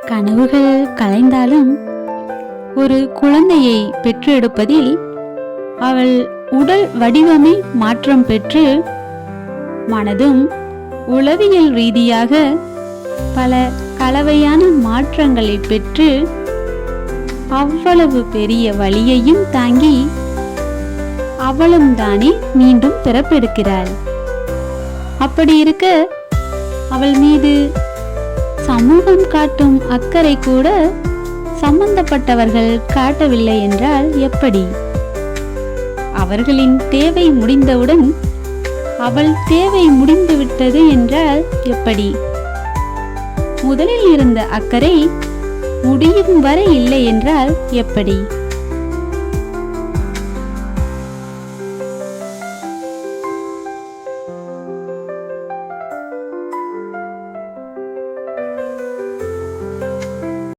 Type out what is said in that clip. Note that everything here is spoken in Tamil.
கனவுகள் கலைந்தாலும் ஒரு குழந்தையை பெற்றெடுப்பதில் அவள் உடல் வடிவமே மாற்றம் பெற்று மனதும் உளவியல் ரீதியாக பல கலவையான மாற்றங்களை பெற்று அவ்வளவு பெரிய வலியையும் தாங்கி அவளும் தானே மீண்டும் பிறப்பெடுக்கிறாள். அப்படி இருக்க அவள் மீது சமூகம் காட்டும் அக்கறை கூட சம்பந்தப்பட்டவர்கள் காட்டவில்லை என்றால் எப்படி? அவர்களின் தேவை முடிந்தவுடன் அவள் தேவை முடிந்துவிட்டது என்றால் எப்படி? முதலில் இருந்த அக்கறை முடியும் வரை இல்லை என்றால் எப்படி?